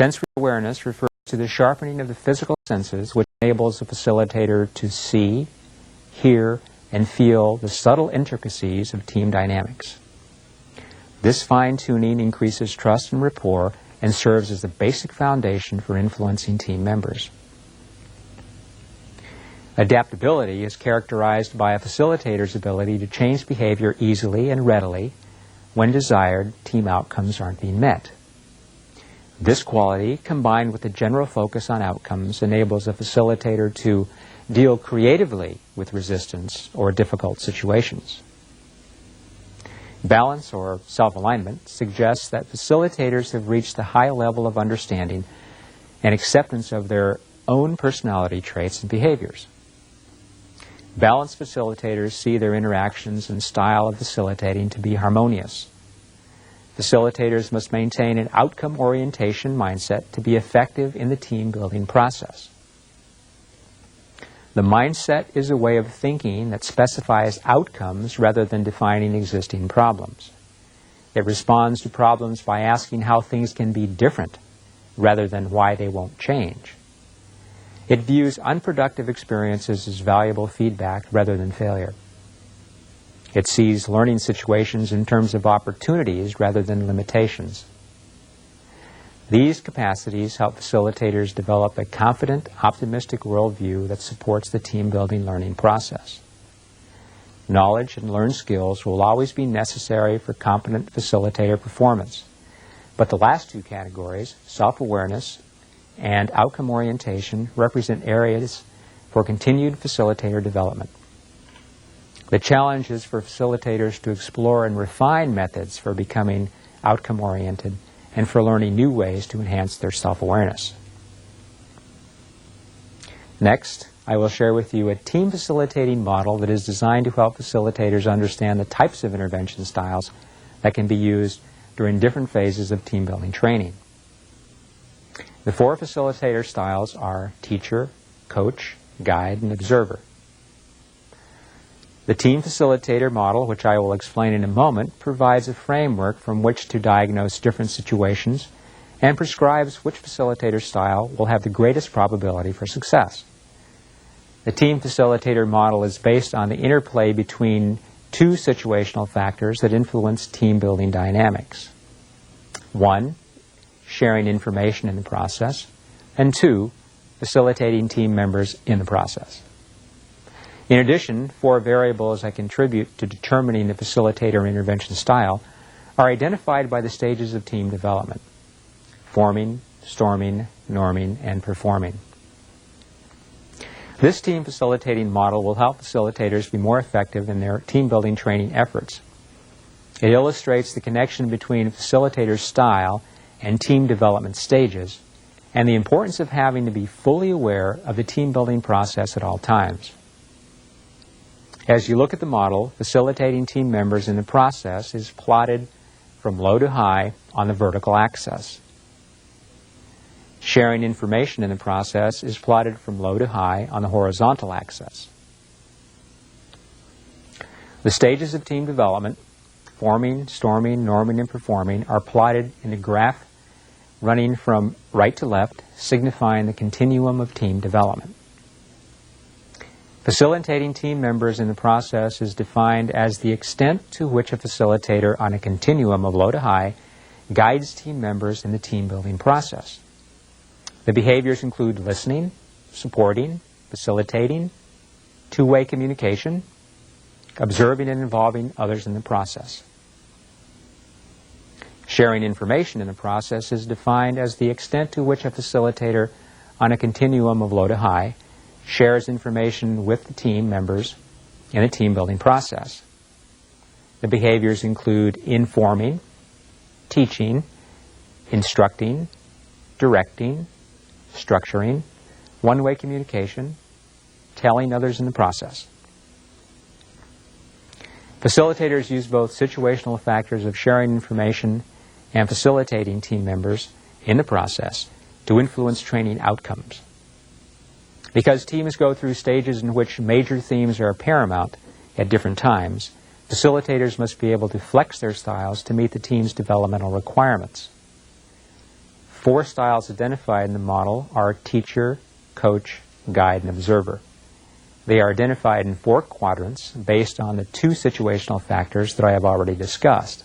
Sensory awareness refers to the sharpening of the physical senses, which enables the facilitator to see, hear, and feel the subtle intricacies of team dynamics. This fine-tuning increases trust and rapport and serves as the basic foundation for influencing team members. Adaptability is characterized by a facilitator's ability to change behavior easily and readily when desired team outcomes aren't being met. This quality, combined with a general focus on outcomes, enables a facilitator to deal creatively with resistance or difficult situations. Balance, or self-alignment, suggests that facilitators have reached a high level of understanding and acceptance of their own personality traits and behaviors. Balanced facilitators see their interactions and style of facilitating to be harmonious. Facilitators must maintain an outcome orientation mindset to be effective in the team building process. The mindset is a way of thinking that specifies outcomes rather than defining existing problems. It responds to problems by asking how things can be different rather than why they won't change. It views unproductive experiences as valuable feedback rather than failure. It sees learning situations in terms of opportunities rather than limitations. These capacities help facilitators develop a confident, optimistic worldview that supports the team-building learning process. Knowledge and learned skills will always be necessary for competent facilitator performance, but the last two categories, self-awareness and outcome orientation, represent areas for continued facilitator development. The challenge is for facilitators to explore and refine methods for becoming outcome-oriented and for learning new ways to enhance their self-awareness. Next, I will share with you a team facilitating model that is designed to help facilitators understand the types of intervention styles that can be used during different phases of team-building training. The four facilitator styles are teacher, coach, guide, and observer. The team facilitator model, which I will explain in a moment, provides a framework from which to diagnose different situations and prescribes which facilitator style will have the greatest probability for success. The team facilitator model is based on the interplay between two situational factors that influence team-building dynamics. 1, sharing information in the process, and 2, facilitating team members in the process. In addition, 4 variables that contribute to determining the facilitator intervention style are identified by the stages of team development: forming, storming, norming, and performing. This team facilitating model will help facilitators be more effective in their team-building training efforts. It illustrates the connection between facilitator style and team development stages and the importance of having to be fully aware of the team-building process at all times. As you look at the model, facilitating team members in the process is plotted from low to high on the vertical axis. Sharing information in the process is plotted from low to high on the horizontal axis. The stages of team development, forming, storming, norming, and performing, are plotted in a graph running from right to left, signifying the continuum of team development. Facilitating team members in the process is defined as the extent to which a facilitator on a continuum of low to high guides team members in the team-building process. The behaviors include listening, supporting, facilitating, two-way communication, observing and involving others in the process. Sharing information in the process is defined as the extent to which a facilitator on a continuum of low to high shares information with the team members in a team-building process. The behaviors include informing, teaching, instructing, directing, structuring, one-way communication, telling others in the process. Facilitators use both situational factors of sharing information and facilitating team members in the process to influence training outcomes. Because teams go through stages in which major themes are paramount at different times, facilitators must be able to flex their styles to meet the team's developmental requirements. 4 styles identified in the model are teacher, coach, guide, and observer. They are identified in 4 quadrants based on the 2 situational factors that I have already discussed.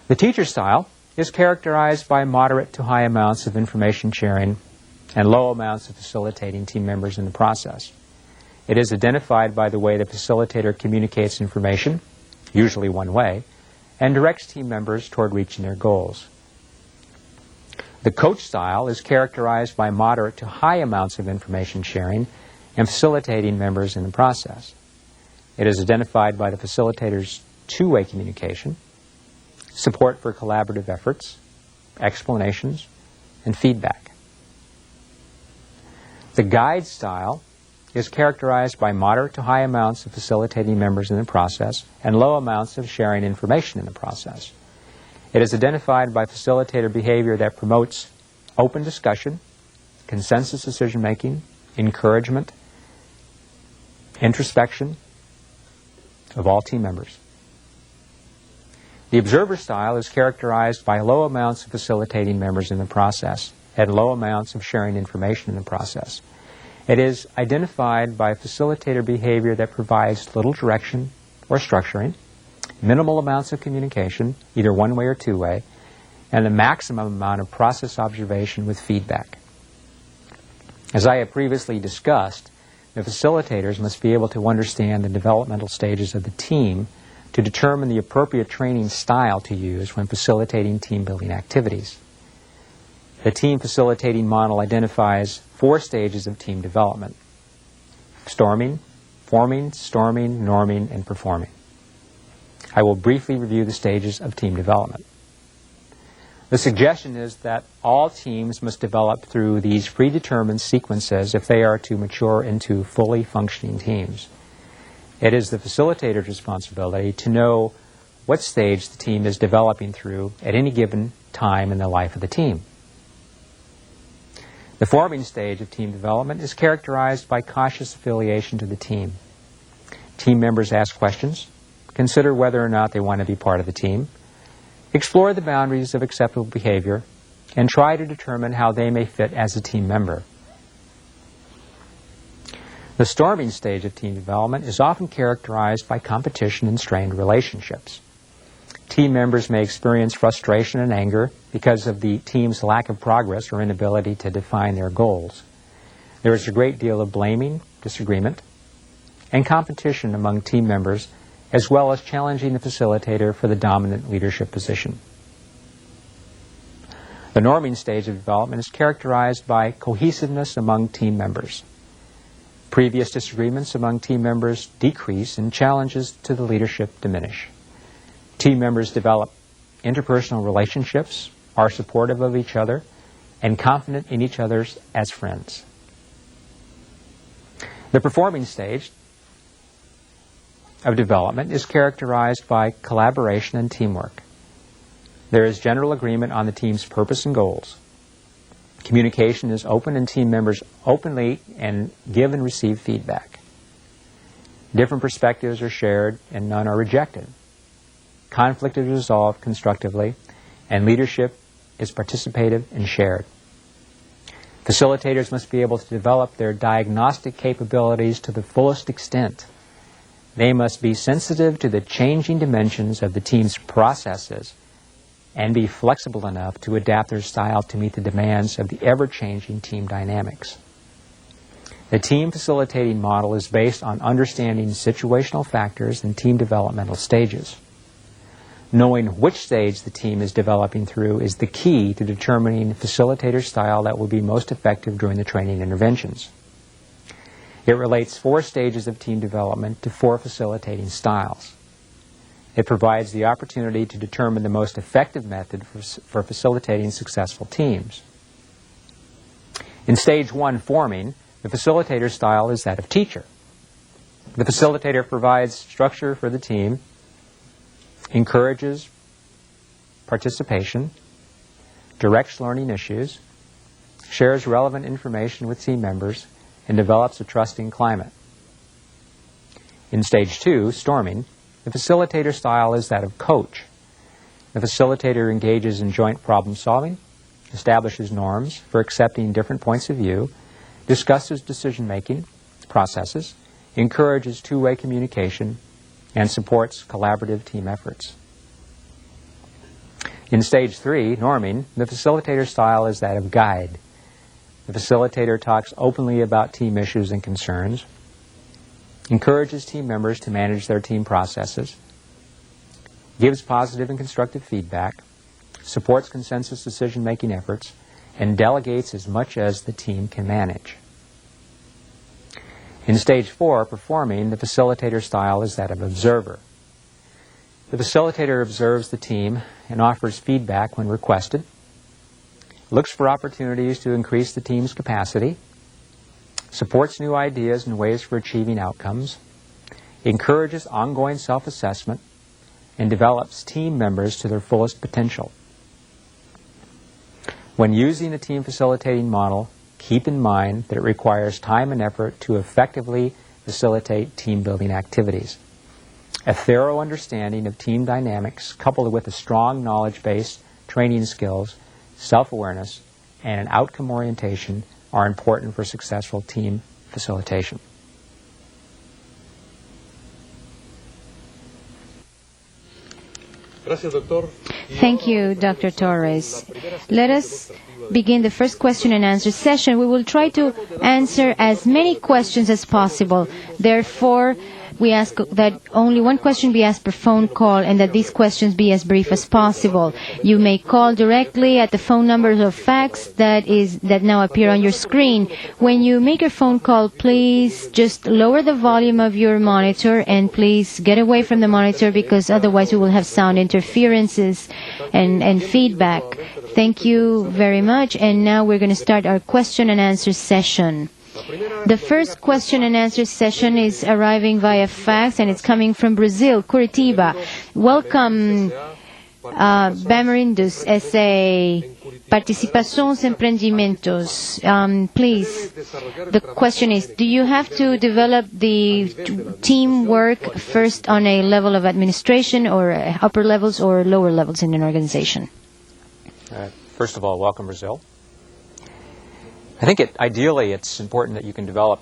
The teacher style is characterized by moderate to high amounts of information sharing and low amounts of facilitating team members in the process. It is identified by the way the facilitator communicates information, usually one way, and directs team members toward reaching their goals. The coach style is characterized by moderate to high amounts of information sharing and facilitating members in the process. It is identified by the facilitator's two-way communication, support for collaborative efforts, explanations, and feedback. The guide style is characterized by moderate to high amounts of facilitating members in the process and low amounts of sharing information in the process. It is identified by facilitator behavior that promotes open discussion, consensus decision-making, encouragement, introspection of all team members. The observer style is characterized by low amounts of facilitating members in the process and low amounts of sharing information in the process. It is identified by facilitator behavior that provides little direction or structuring, minimal amounts of communication, either one-way or two-way, and the maximum amount of process observation with feedback. As I have previously discussed, the facilitators must be able to understand the developmental stages of the team to determine the appropriate training style to use when facilitating team-building activities. The team facilitating model identifies 4 stages of team development: storming, forming, storming, norming, and performing. I will briefly review the stages of team development. The suggestion is that all teams must develop through these predetermined sequences if they are to mature into fully functioning teams. It is the facilitator's responsibility to know what stage the team is developing through at any given time in the life of the team. The forming stage of team development is characterized by cautious affiliation to the team. Team members ask questions, consider whether or not they want to be part of the team, explore the boundaries of acceptable behavior, and try to determine how they may fit as a team member. The storming stage of team development is often characterized by competition and strained relationships. Team members may experience frustration and anger because of the team's lack of progress or inability to define their goals. There is a great deal of blaming, disagreement, and competition among team members, as well as challenging the facilitator for the dominant leadership position. The norming stage of development is characterized by cohesiveness among team members. Previous disagreements among team members decrease and challenges to the leadership diminish. Team members develop interpersonal relationships, are supportive of each other, and confident in each other as friends. The performing stage of development is characterized by collaboration and teamwork. There is general agreement on the team's purpose and goals. Communication is open and team members openly and give and receive feedback. Different perspectives are shared and none are rejected. Conflict is resolved constructively, and leadership is participative and shared. Facilitators must be able to develop their diagnostic capabilities to the fullest extent. They must be sensitive to the changing dimensions of the team's processes and be flexible enough to adapt their style to meet the demands of the ever-changing team dynamics. The team facilitating model is based on understanding situational factors and team developmental stages. Knowing which stage the team is developing through is the key to determining the facilitator style that will be most effective during the training interventions. It relates 4 stages of team development to 4 facilitating styles. It provides the opportunity to determine the most effective method for facilitating successful teams. In stage 1, forming, the facilitator style is that of teacher. The facilitator provides structure for the team, encourages participation, directs learning issues, shares relevant information with team members, and develops a trusting climate. In stage 2, storming, the facilitator style is that of coach. The facilitator engages in joint problem solving, establishes norms for accepting different points of view, discusses decision-making processes, encourages two-way communication, and supports collaborative team efforts. In Stage 3, norming, the facilitator style is that of guide. The facilitator talks openly about team issues and concerns, encourages team members to manage their team processes, gives positive and constructive feedback, supports consensus decision-making efforts, and delegates as much as the team can manage. In Stage 4, performing, the facilitator style is that of observer. The facilitator observes the team and offers feedback when requested, looks for opportunities to increase the team's capacity, supports new ideas and ways for achieving outcomes, encourages ongoing self-assessment, and develops team members to their fullest potential. When using a team facilitating model, keep in mind that it requires time and effort to effectively facilitate team-building activities. A thorough understanding of team dynamics, coupled with a strong knowledge base, training skills, self-awareness, and an outcome orientation are important for successful team facilitation. Thank you, Dr. Torres. Let us begin the first question and answer session. We will try to answer as many questions as possible. Therefore, we ask that only one question be asked per phone call and that these questions be as brief as possible. You may call directly at the phone numbers or fax that now appear on your screen. When you make your phone call, please just lower the volume of your monitor and please get away from the monitor because otherwise we will have sound interferences and feedback. Thank you very much. And now we're going to start our question and answer session. The first question and answer session is arriving via fax, and it's coming from Brazil, Curitiba. Welcome, Bamerindus, S.A. Participações Empreendimentos. Please, the question is, do you have to develop the teamwork first on a level of administration or upper levels or lower levels in an organization? First of all, welcome, Brazil. I think ideally it's important that you can develop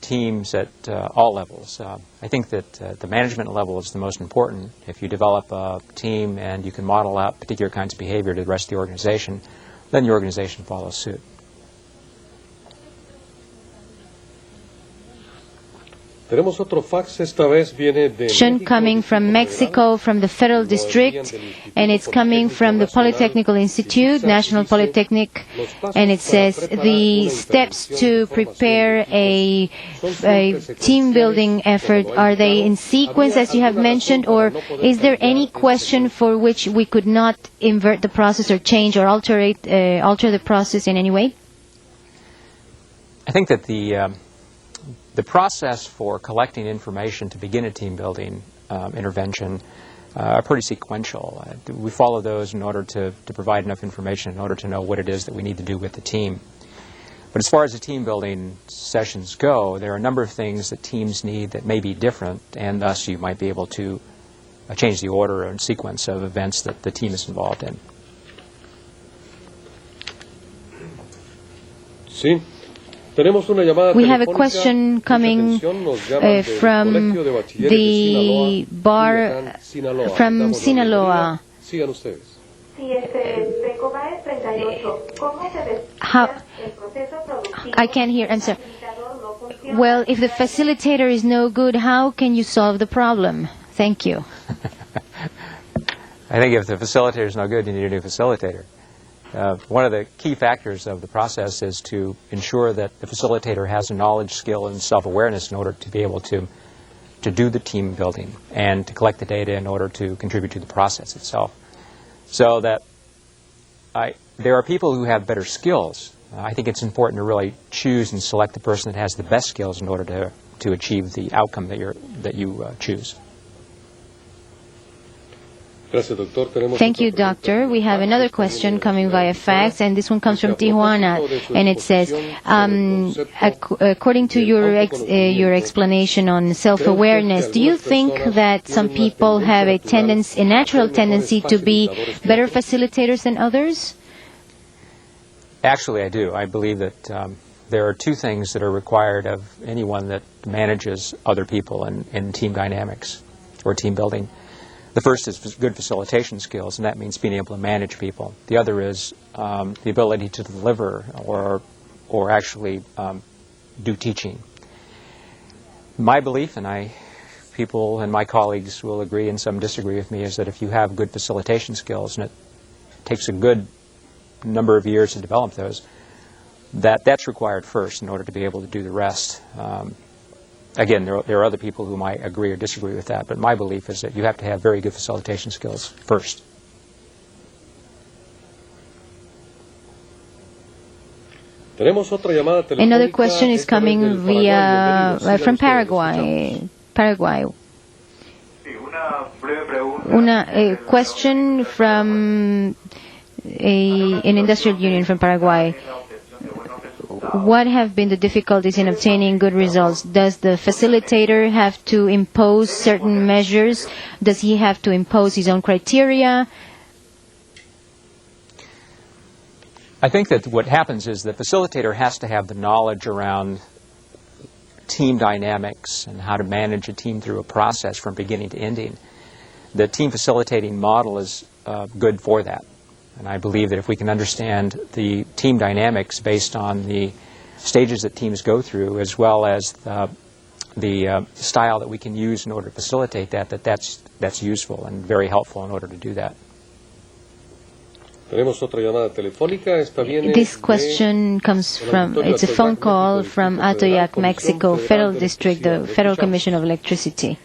teams at all levels. I think that the management level is the most important. If you develop a team and you can model out particular kinds of behavior to the rest of the organization, then the organization follows suit. Question coming from Mexico, from the Federal District, and it's coming from the Polytechnical Institute, National Polytechnic, and it says the steps to prepare a team-building effort, are they in sequence as you have mentioned, or is there any question for which we could not invert the process or change or alter the process in any way? I think that the process for collecting information to begin a team-building intervention are pretty sequential. We follow those in order to provide enough information in order to know what it is that we need to do with the team. But as far as the team-building sessions go, there are a number of things that teams need that may be different, and thus you might be able to change the order and sequence of events that the team is involved in. Sí. We have a question coming from the bar from Sinaloa. I can't hear. I'm sorry. Well, if the facilitator is no good, how can you solve the problem? Thank you. I think if the facilitator is no good, you need a new facilitator. One of the key factors of the process is to ensure that the facilitator has a knowledge, skill, and self-awareness in order to be able to do the team building and to collect the data in order to contribute to the process itself. So that there are people who have better skills. I think it's important to really choose and select the person that has the best skills in order to achieve the outcome that you choose. Thank you, Doctor. We have another question coming via fax, and this one comes from Tijuana, and it says, according to your explanation on self-awareness, do you think that some people have a natural tendency to be better facilitators than others? Actually, I do. I believe that there are two things that are required of anyone that manages other people in team dynamics or team building. The first is good facilitation skills, and that means being able to manage people. The other is the ability to deliver or actually do teaching. My belief, and people and my colleagues will agree and some disagree with me, is that if you have good facilitation skills, and it takes a good number of years to develop those, that's required first in order to be able to do the rest. Again, there are other people who might agree or disagree with that, but my belief is that you have to have very good facilitation skills first. Another question is coming from Paraguay. A question from an industrial union from Paraguay. What have been the difficulties in obtaining good results? Does the facilitator have to impose certain measures? Does he have to impose his own criteria? I think that what happens is the facilitator has to have the knowledge around team dynamics and how to manage a team through a process from beginning to ending. The team facilitating model is good for that. And I believe that if we can understand the team dynamics based on the stages that teams go through, as well as the style that we can use in order to facilitate that's useful and very helpful in order to do that. This question comes it's a phone call from Atoyac, Mexico, Federal District, the Federal Commission of Electricity.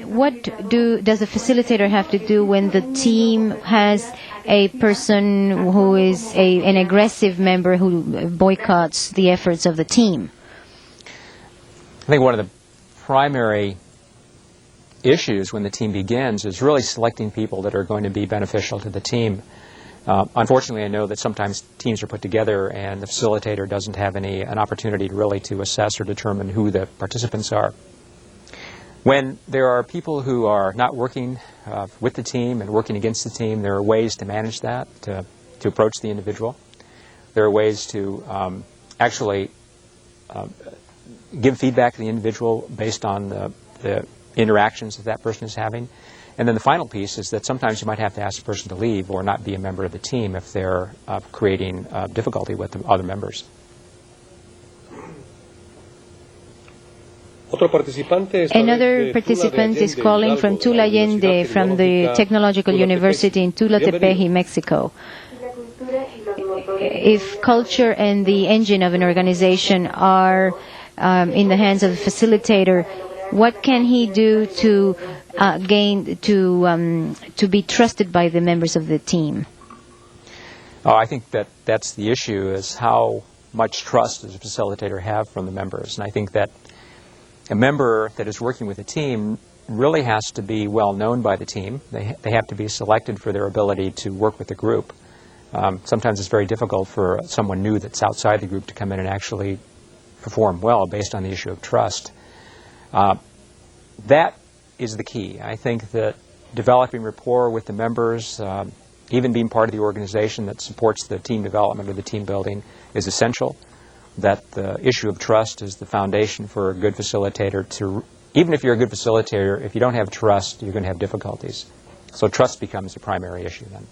What does the facilitator have to do when the team has a person who is an aggressive member who boycotts the efforts of the team? I think one of the primary issues when the team begins is really selecting people that are going to be beneficial to the team. Unfortunately, I know that sometimes teams are put together and the facilitator doesn't have an opportunity really to assess or determine who the participants are. When there are people who are not working with the team and working against the team, there are ways to manage that, to approach the individual. There are ways to actually give feedback to the individual based on the interactions that person is having. And then the final piece is that sometimes you might have to ask the person to leave or not be a member of the team if they're creating difficulty with the other members. Another participant is calling from Tula Allende from the Technological University in Tula Tepeji, Mexico. If culture and the engine of an organization are in the hands of a facilitator, what can he do to to be trusted by the members of the team? I think that's the issue, is how much trust does a facilitator have from the members. And I think that a member that is working with a team really has to be well known by the team. They have to be selected for their ability to work with the group. Sometimes it's very difficult for someone new that's outside the group to come in and actually perform well based on the issue of trust. That is the key. I think that developing rapport with the members, even being part of the organization that supports the team development or the team building, is essential. That the issue of trust is the foundation for a good facilitator. Even if you're a good facilitator, if you don't have trust, you're going to have difficulties. So trust becomes the primary issue then.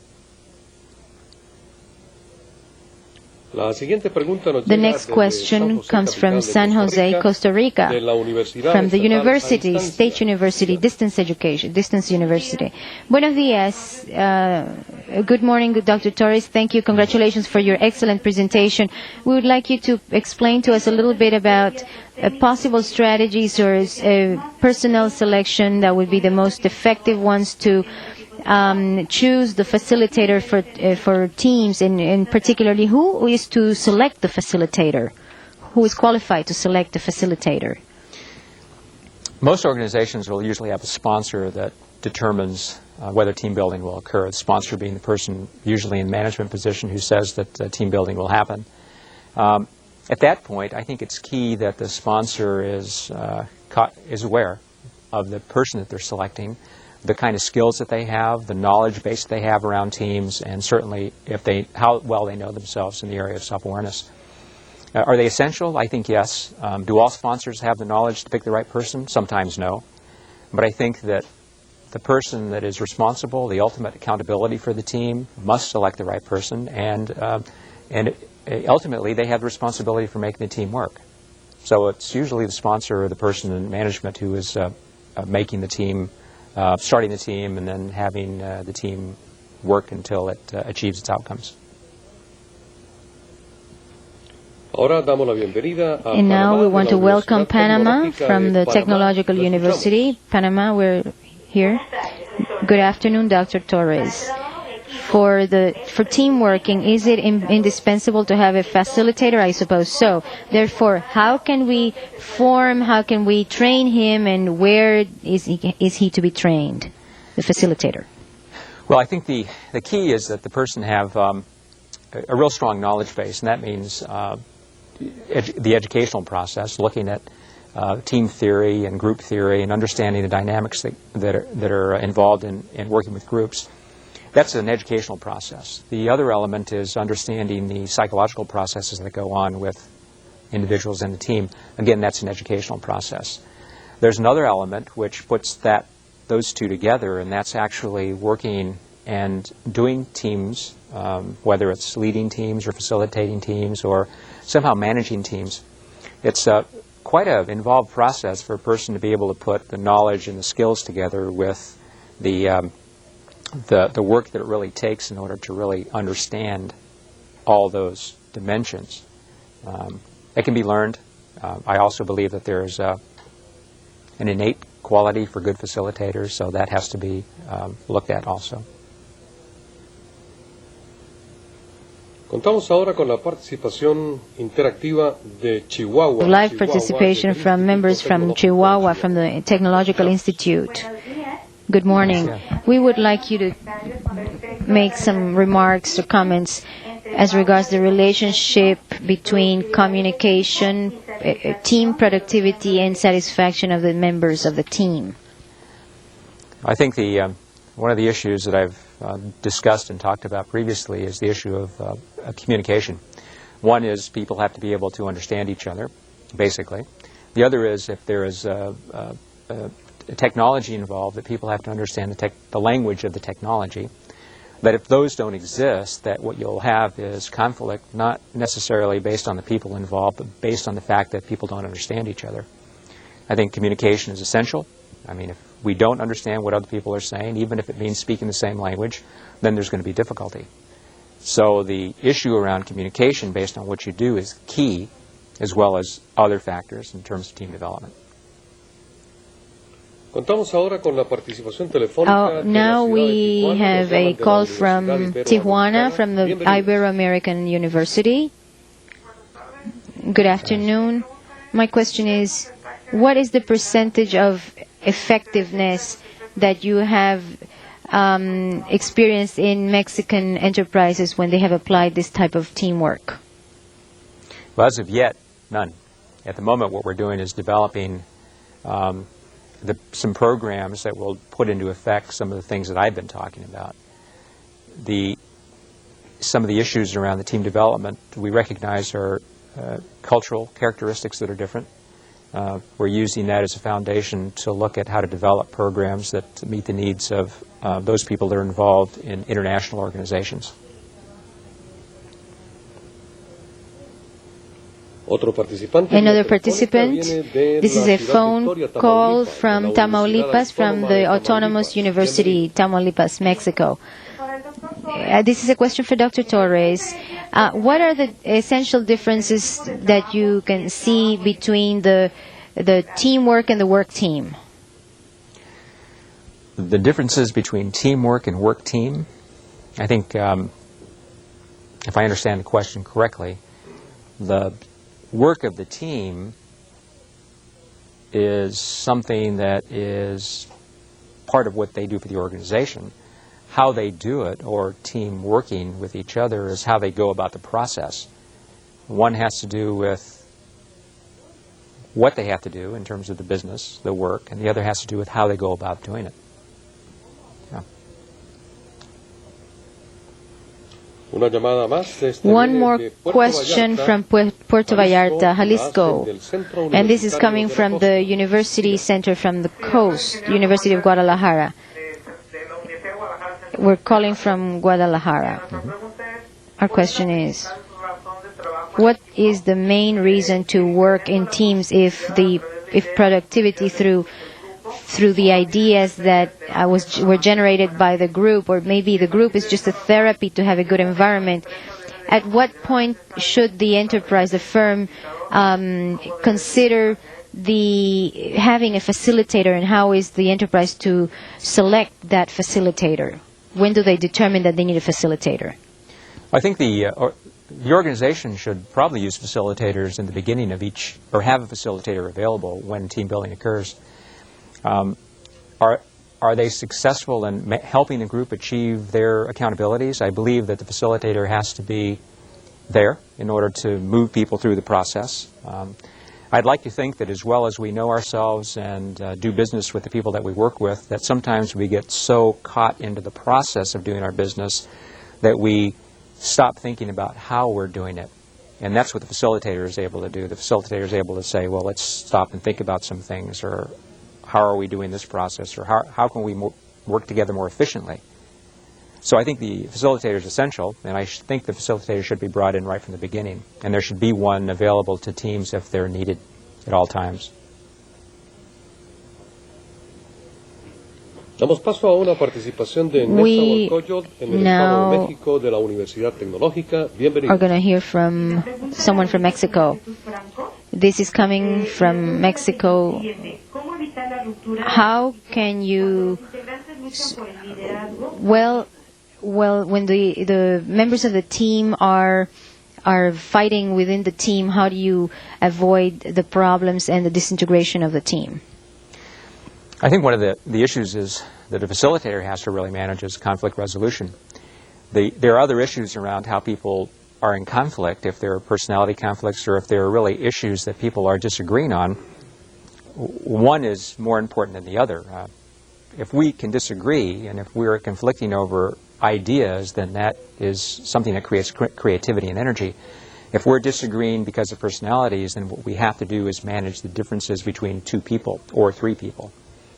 The next question comes from San Jose, Costa Rica, from the university, State University, Distance University. Buenos días. Good morning, Dr. Torres. Thank you. Congratulations for your excellent presentation. We would like you to explain to us a little bit about possible strategies or personnel selection that would be the most effective ones to choose the facilitator for teams, and particularly who is to select the facilitator? Who is qualified to select the facilitator? Most organizations will usually have a sponsor that determines whether team building will occur. The sponsor being the person usually in management position who says that team building will happen. At that point, I think it's key that the sponsor is aware of the person that they're selecting, the kind of skills that they have, the knowledge base they have around teams, and certainly how well they know themselves in the area of self-awareness. Are they essential? I think yes. Do all sponsors have the knowledge to pick the right person? Sometimes no. But I think that the person that is responsible, the ultimate accountability for the team, must select the right person, and ultimately they have the responsibility for making the team work. So it's usually the sponsor or the person in management who is making the team, starting the team, and then having the team work until it achieves its outcomes. And now we want to welcome Panama from the Technological University. Panama, we're here. Good afternoon, Dr. Torres. For team working, is it indispensable to have a facilitator? I suppose so. Therefore, how can we train him, and where is he to be trained, the facilitator? Well, I think the key is that the person have a real strong knowledge base, and that means the educational process, looking at team theory and group theory and understanding the dynamics that are involved in working with groups. That's an educational process. The other element is understanding the psychological processes that go on with individuals in the team. Again, that's an educational process. There's another element which puts those two together, and that's actually working and doing teams, whether it's leading teams or facilitating teams or somehow managing teams. It's quite an involved process for a person to be able to put the knowledge and the skills together with the work that it really takes in order to really understand all those dimensions. It can be learned. I also believe that there's an innate quality for good facilitators, so that has to be looked at also. Contamos ahora con la participación interactiva de Chihuahua. Live participation from members from Chihuahua, from the Technological Institute. Good morning. We would like you to make some remarks or comments as regards the relationship between communication, team productivity, and satisfaction of the members of the team. I think one of the issues that I've discussed and talked about previously is the issue of communication. One is people have to be able to understand each other, basically. The other is if there is technology involved, that people have to understand the language of the technology. That if those don't exist, that what you'll have is conflict, not necessarily based on the people involved, but based on the fact that people don't understand each other. I think communication is essential. I mean, if we don't understand what other people are saying, even if it means speaking the same language, then there's going to be difficulty. So the issue around communication based on what you do is key, as well as other factors in terms of team development. Now we have a call from Tijuana, from the Ibero-American University. Good afternoon. My question is, what is the percentage of effectiveness that you have experienced in Mexican enterprises when they have applied this type of teamwork? Well, as of yet, none. At the moment, what we're doing is developing some programs that will put into effect some of the things that I've been talking about. Some of the issues around the team development we recognize are cultural characteristics that are different. We're using that as a foundation to look at how to develop programs that meet the needs of those people that are involved in international organizations. Another participant. This is a phone call from Tamaulipas, from the Autonomous University, Tamaulipas, Mexico. This is a question for Dr. Torres. What are the essential differences that you can see between the teamwork and the work team? The differences between teamwork and work team, I think, if I understand the question correctly, the work of the team is something that is part of what they do for the organization. How they do it, or team working with each other, is how they go about the process. One has to do with what they have to do in terms of the business, the work, and the other has to do with how they go about doing it. Una llamada más. One Viene more de Puerto question Vallarta, from Puerto Vallarta, Jalisco. del Centro And this is Universitario coming de la from Costa. the University Center from the Coast, University of Guadalajara. We're calling from Guadalajara. Our question is, what is the main reason to work in teams if productivity through the ideas that were generated by the group, or maybe the group is just a therapy to have a good environment? At what point should the enterprise, the firm, consider having a facilitator, and how is the enterprise to select that facilitator? When do they determine that they need a facilitator? I think the organization should probably use facilitators in the beginning of each, or have a facilitator available when team building occurs. Are they successful in helping the group achieve their accountabilities? I believe that the facilitator has to be there in order to move people through the process. I'd like to think that as well as we know ourselves and do business with the people that we work with, that sometimes we get so caught into the process of doing our business that we stop thinking about how we're doing it. And that's what the facilitator is able to do. The facilitator is able to say, well, let's stop and think about some things, or how are we doing this process, or how can we work together more efficiently? So I think the facilitator is essential, and I think the facilitator should be brought in right from the beginning, and there should be one available to teams if they're needed at all times. Damos paso a una participación de We Nezahualcóyotl en el now Estado de México de la Universidad Tecnológica. Bienvenido. Are going to hear from someone from Mexico. This is coming from Mexico. How can you, well, when the members of the team are fighting within the team, how do you avoid the problems and the disintegration of the team? I think one of the issues is that a facilitator has to really manage is conflict resolution. There are other issues around how people are in conflict, if there are personality conflicts or if there are really issues that people are disagreeing on. One is more important than the other. If we can disagree and if we're conflicting over ideas, then that is something that creates creativity and energy. If we're disagreeing because of personalities, then what we have to do is manage the differences between two people or three people.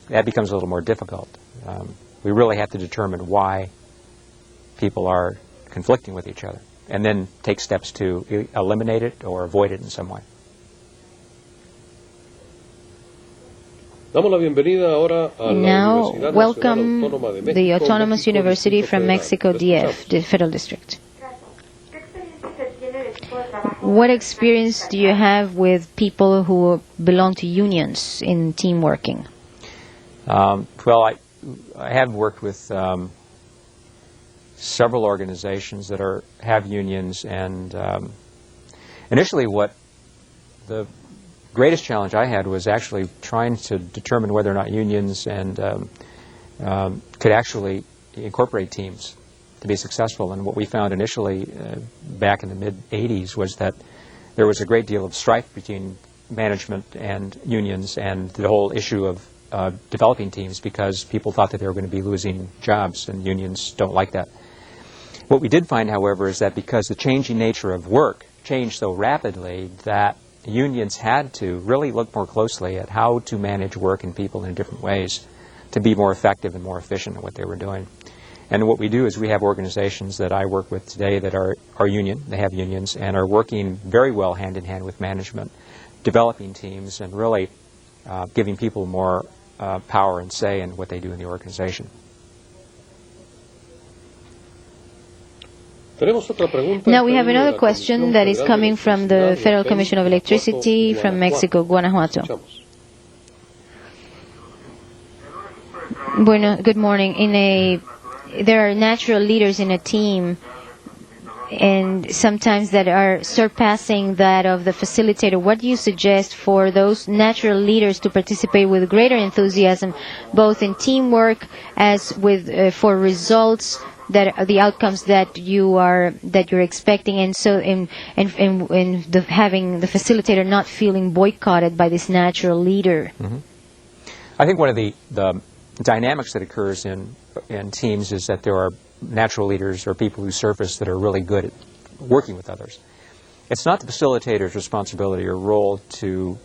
That becomes a little more difficult. We really have to determine why people are conflicting with each other, and then take steps to eliminate it or avoid it in some way. Damos la bienvenida ahora a la Now, Universidad welcome Nacional Autónoma de México, the Autonomous México, University Distrito from Federal. Mexico, Lo DF, escuchamos. the Federal District. What experience do you have with people who belong to unions in team working? Well, I have worked with several organizations that have unions, and initially what the greatest challenge I had was actually trying to determine whether or not unions could actually incorporate teams to be successful. And what we found initially back in the mid-'80s was that there was a great deal of strife between management and unions and the whole issue of developing teams, because people thought that they were going to be losing jobs, and unions don't like that. What we did find, however, is that because the changing nature of work changed so rapidly, that unions had to really look more closely at how to manage work and people in different ways to be more effective and more efficient at what they were doing. And what we do is we have organizations that I work with today that are union, they have unions, and are working very well hand in hand with management, developing teams and really giving people more power and say in what they do in the organization. Now we have another question that is coming from the Federal Commission of Electricity from Mexico, Guanajuato. Bueno, good morning. There are natural leaders in a team, and sometimes that are surpassing that of the facilitator. What do you suggest for those natural leaders to participate with greater enthusiasm, both in teamwork as with for results that are the outcomes that you're expecting, and so in having the facilitator not feeling boycotted by this natural leader? Mm-hmm. I think one of the dynamics that occurs in teams is that there are natural leaders or people who surface that are really good at working with others. It's not the facilitator's responsibility or role to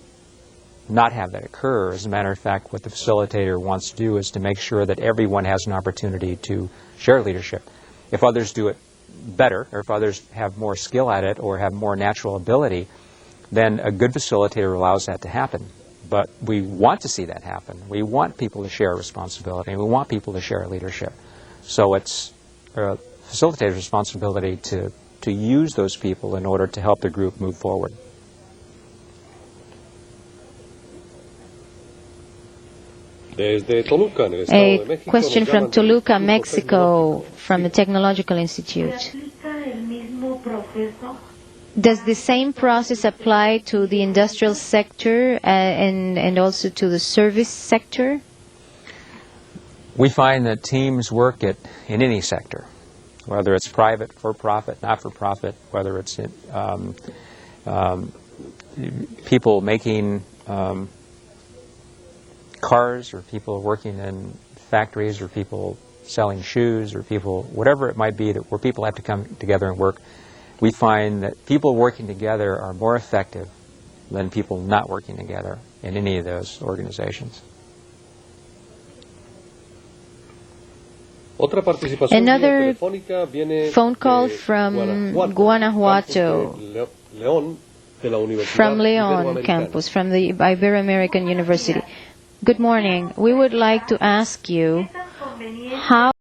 not have that occur. As a matter of fact, what the facilitator wants to do is to make sure that everyone has an opportunity to share leadership. If others do it better, or if others have more skill at it or have more natural ability, then a good facilitator allows that to happen. But we want to see that happen. We want people to share responsibility, and we want people to share leadership. So it's a facilitator's responsibility to use those people in order to help the group move forward. A question from Toluca, Mexico, from the Technological Institute. Does the same process apply to the industrial sector and also to the service sector? We find that teams work in any sector, whether it's private, for-profit, not-for-profit, whether it's people making cars, or people working in factories, or people selling shoes, or people, whatever it might be, where people have to come together and work. We find that people working together are more effective than people not working together in any of those organizations. Another phone call from Guanajuato, from León campus, from the Ibero-American University. Good morning. We would like to ask you how